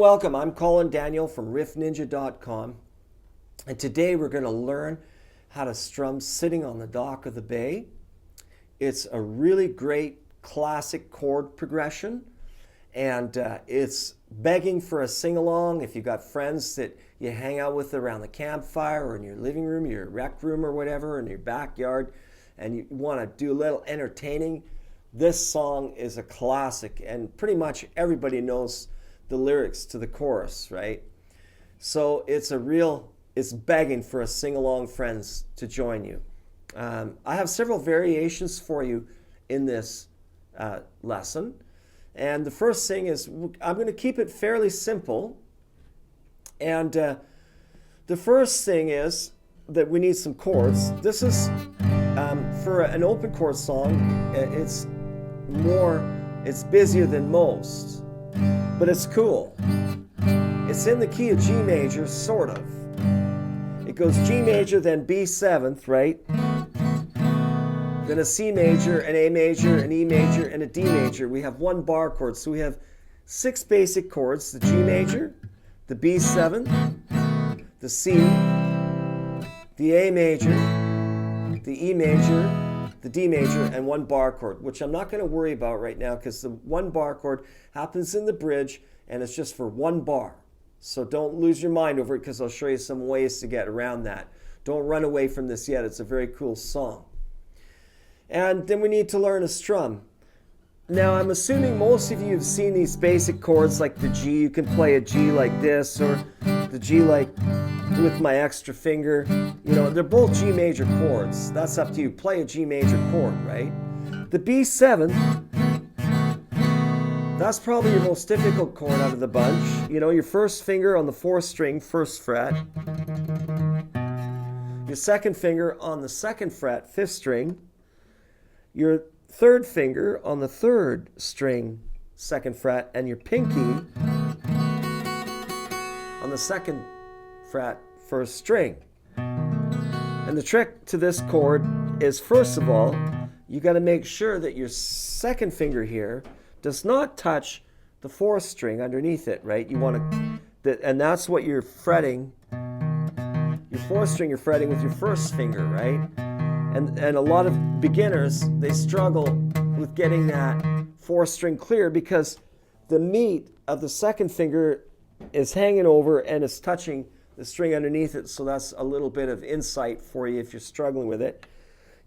welcome. I'm Colin Daniel from riffninja.com, and today we're going to learn how to strum sitting on the dock of the bay. It's a really great classic chord progression, and it's begging for a sing-along. If you've got friends that you hang out with around the campfire or in your living room, your rec room or whatever, in your backyard, and you want to do a little entertaining, this song is a classic, and pretty much everybody knows the lyrics to the chorus, right? So it's begging for a sing-along friends to join you. I have several variations for you in this lesson. And the first thing is, I'm going to keep it fairly simple. And the first thing is that we need some chords. This is, for an open chord song, it's busier than most. But it's cool. It's in the key of G major, sort of. It goes G major, then B seventh, right? Then a C major, an A major, an E major, and a D major. We have one bar chord. So we have 6 basic chords: the G major, the B seventh, the C, the A major, the E major, the D major, and one bar chord, which I'm not going to worry about right now because the one bar chord happens in the bridge and it's just for one bar. So don't lose your mind over it because I'll show you some ways to get around that. Don't run away from this yet. It's a very cool song. And then we need to learn a strum. Now, I'm assuming most of you have seen these basic chords like the G. You can play a G like this, or the G like with my extra finger. You know, they're both G major chords. That's up to you. Play a G major chord, right? The B7, that's probably your most difficult chord out of the bunch. You know, your first finger on the 4th string, 1st fret. Your second finger on the 2nd fret, 5th string. Your third finger on the 3rd string, 2nd fret, and your pinky on the 2nd fret, 1st string. And the trick to this chord is, first of all, you got to make sure that your 2nd finger here does not touch the 4th string underneath it, right? You want to, and that's what you're fretting. Your 4th string you're fretting with your 1st finger, right? And a lot of beginners, they struggle with getting that 4th string clear because the meat of the 2nd finger is hanging over and it's touching the string underneath it. So that's a little bit of insight for you if you're struggling with it.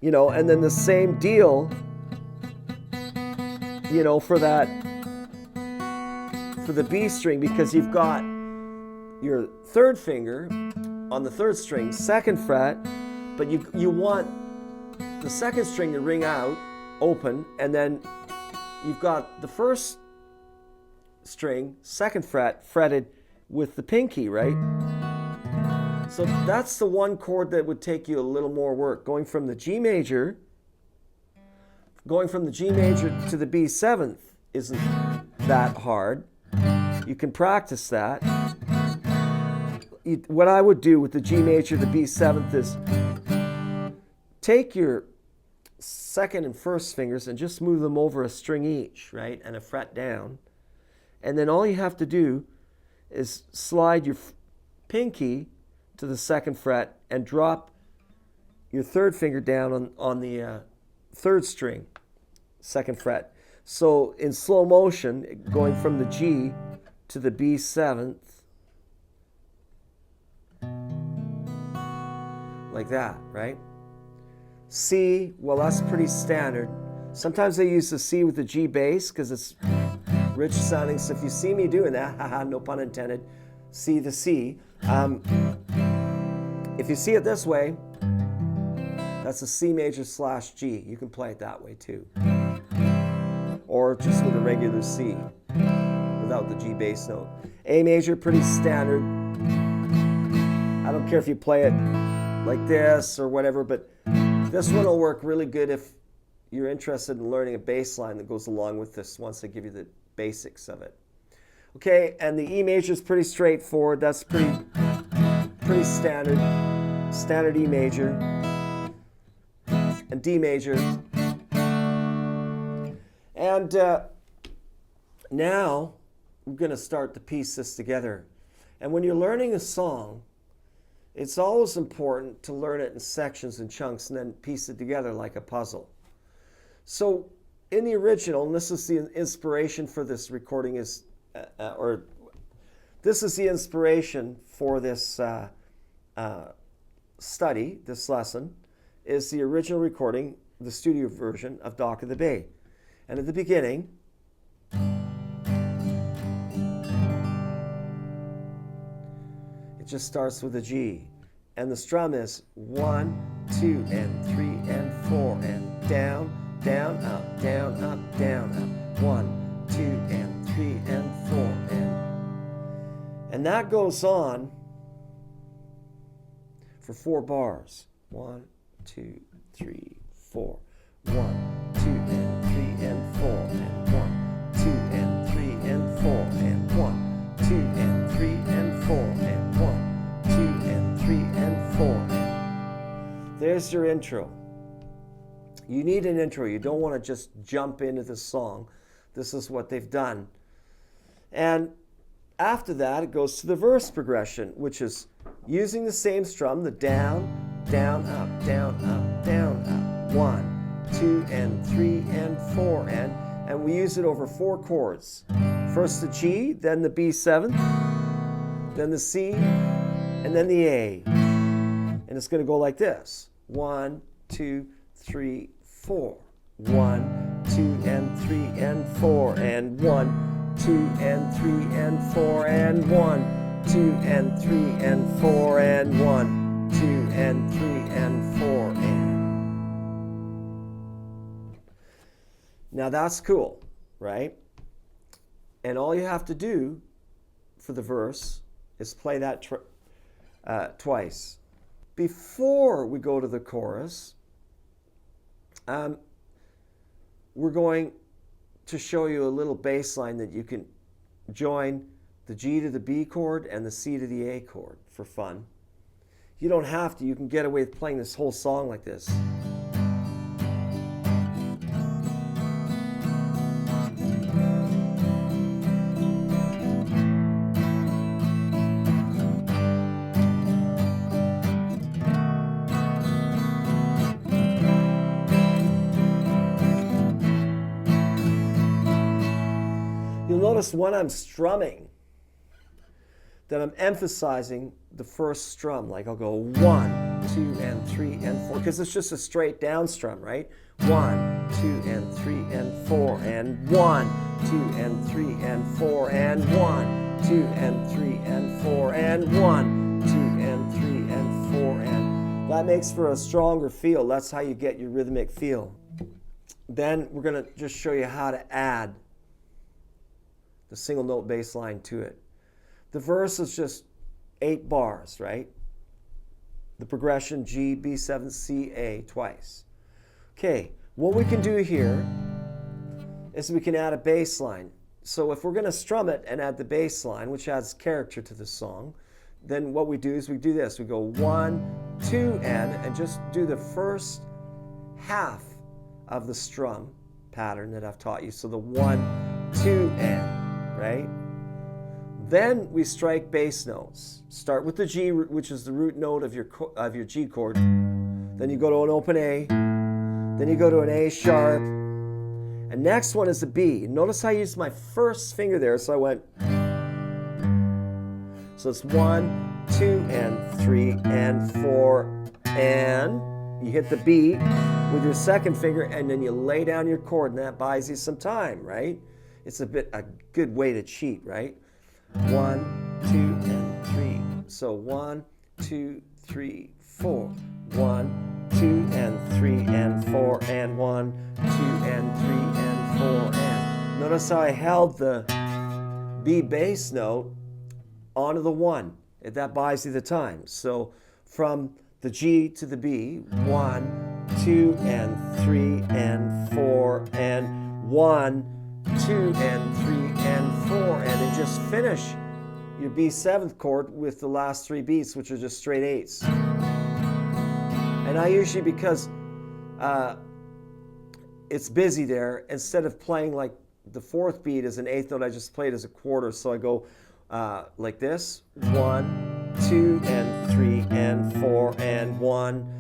You know, and then the same deal, you know, for the B string, because you've got your 3rd finger on the 3rd string, 2nd fret, but you want the 2nd string to ring out, open, and then you've got the 1st string, 2nd fret, fretted with the pinky, right? So that's the one chord that would take you a little more work. Going from the G major to the B7th isn't that hard. You can practice that. What I would do with the G major to the B7th is take your 2nd and 1st fingers and just move them over a string each, right? And a fret down. And then all you have to do is slide your pinky to the 2nd fret and drop your 3rd finger down on the 3rd string, 2nd fret. So in slow motion, going from the G to the B7th, like that, right? C, well, that's pretty standard. Sometimes they use the C with the G bass because it's rich sounding. So if you see me doing that, haha, no pun intended, C to C. If you see it this way, that's a C major / G. You can play it that way too. Or just with a regular C without the G bass note. A major, pretty standard. I don't care if you play it like this or whatever, but this one will work really good if you're interested in learning a bass line that goes along with this once I give you the basics of it. Okay, and the E major is pretty straightforward. That's pretty standard E major and D major. And now we're going to start to piece this together. And when you're learning a song, it's always important to learn it in sections and chunks and then piece it together like a puzzle. So in the original, and this is the inspiration for this recording, this is the inspiration for this study, this lesson, is the original recording, the studio version of Dock of the Bay. And at the beginning, it just starts with a G. And the strum is 1, 2, and 3, and 4, and down, down, up, down, up, down, up. 1, 2, and 3, and 4, and that goes on for 4 bars. 1, 2, 3, 4. 1, 2, and 3, and 4, and 1, 2, and 3, and 4, and 1, 2, and 3, and 4, and 1, 2, and 3, and 4. There's your intro. You need an intro. You don't want to just jump into the song. This is what they've done. And after that, it goes to the verse progression, which is using the same strum, the down, down, up, down, up, down, up. 1, 2, and 3, and 4, and we use it over 4 chords. First the G, then the B7, then the C, and then the A. And it's going to go like this. 1, 2, 3, 4. 1, 2, and 3, and 4, and 1, 2, and 3, and 4, and 1, 2, and 3, and 4, and 1, 2, and 3, and 4, and. Now that's cool, right? And all you have to do for the verse is play that twice. Before we go to the chorus, we're going to show you a little bass line that you can join the G to the B chord and the C to the A chord for fun. You don't have to. You can get away with playing this whole song like this. Notice when I'm strumming that I'm emphasizing the first strum. Like I'll go 1, 2, and 3, and 4, because it's just a straight down strum, right? 1, 2, and 3, and 4, and 1, 2, and 3, and 4, and 1, 2, and 3, and 4, and 1, 2, and 3, and 4, and that makes for a stronger feel. That's how you get your rhythmic feel. Then we're going to just show you how to add the single note bass line to it. The verse is just 8 bars, right? The progression G, B7, C, A twice. Okay, what we can do here is we can add a bass line. So if we're going to strum it and add the bass line, which adds character to the song, then what we do is we do this. We go 1, 2, and just do the first half of the strum pattern that I've taught you. So the 1, 2, and. Right? Then we strike bass notes. Start with the G, which is the root note of your G chord. Then you go to an open A. Then you go to an A sharp. And next one is a B. Notice how I used my first finger there. So I went. So it's 1, 2, and 3, and 4, and you hit the B with your second finger, and then you lay down your chord, and that buys you some time, right? It's a good way to cheat, right? 1, 2, and 3. So 1, 2, 3, 4. 1, 2, and 3, and 4, and 1, 2, and 3, and 4, and. Notice how I held the B bass note onto the 1. That buys you the time. So from the G to the B, 1, 2, and 3, and 4, and 1, 2, and 3, and 4, and then just finish your B7th chord with the last 3 beats, which are just straight 8s. And I usually, because it's busy there, instead of playing like the fourth beat is an eighth note I just played as a quarter. So I go like this: 1, 2, and 3, and 4, and 1,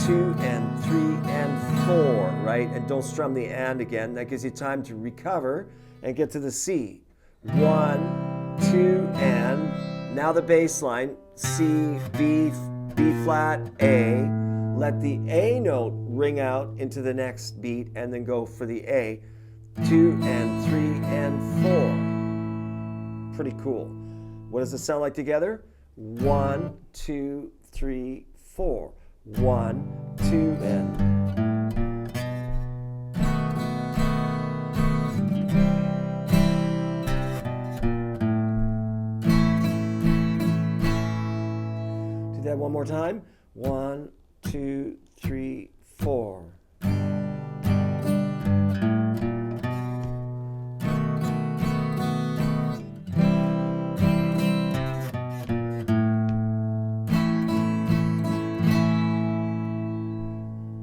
2, and 3, and 4, right? And don't strum the and again. That gives you time to recover and get to the C. 1, 2, and now the bass line: C, B, B flat, A. Let the A note ring out into the next beat and then go for the A. 2 and 3 and 4. Pretty cool. What does it sound like together? 1, 2, 3, 4. 1, 2, and do that one more time. 1, 2, 3, 4.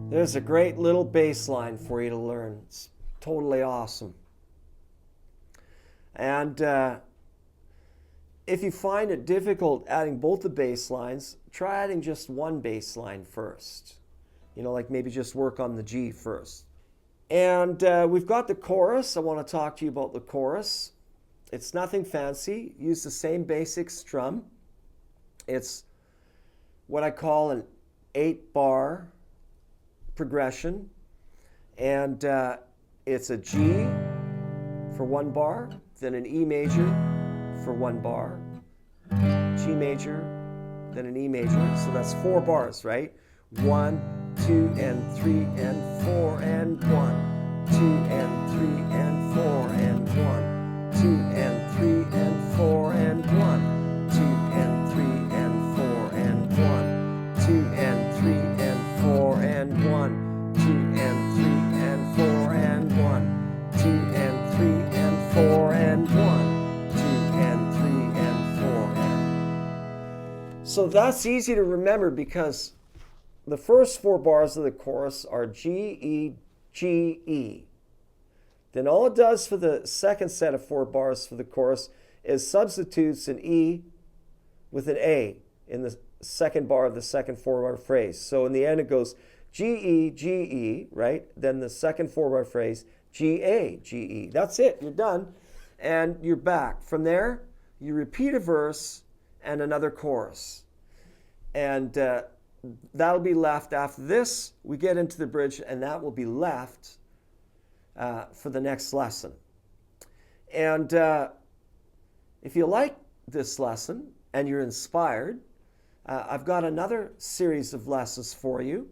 There's a great little bass line for you to learn. It's totally awesome. And if you find it difficult adding both the bass lines, try adding just one bass line first. You know, like maybe just work on the G first. And we've got the chorus. I want to talk to you about the chorus. It's nothing fancy. Use the same basic strum. It's what I call an 8-bar progression. And it's a G for 1 bar, then an E major for 1 bar, G major, then an E major. So that's 4 bars, right? 1, 2, and 3, and 4, and 1, 2, and 3, and 4, and 1, 2, and 3, and 4, and 1, 2, and 3, and 4, and 1, 2, and 3, and 4, and 1, 2, and 3, and 4, and 1, 2, and 3, and 4, and 1, 2, and 3, and 4, and... So that's easy to remember because the first 4 bars of the chorus are G, E, G, E. Then all it does for the second set of 4 bars for the chorus is substitutes an E with an A in the second bar of the second 4-bar phrase. So in the end it goes G, E, G, E, right? Then the second 4-bar phrase, G, A, G, E. That's it, you're done. And you're back. From there, you repeat a verse and another chorus. And that'll be left after this. We get into the bridge, and that will be left for the next lesson. And if you like this lesson and you're inspired, I've got another series of lessons for you.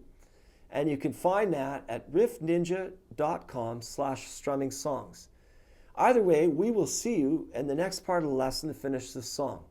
And you can find that at riffninja.com/strumming songs. Either way, we will see you in the next part of the lesson to finish this song.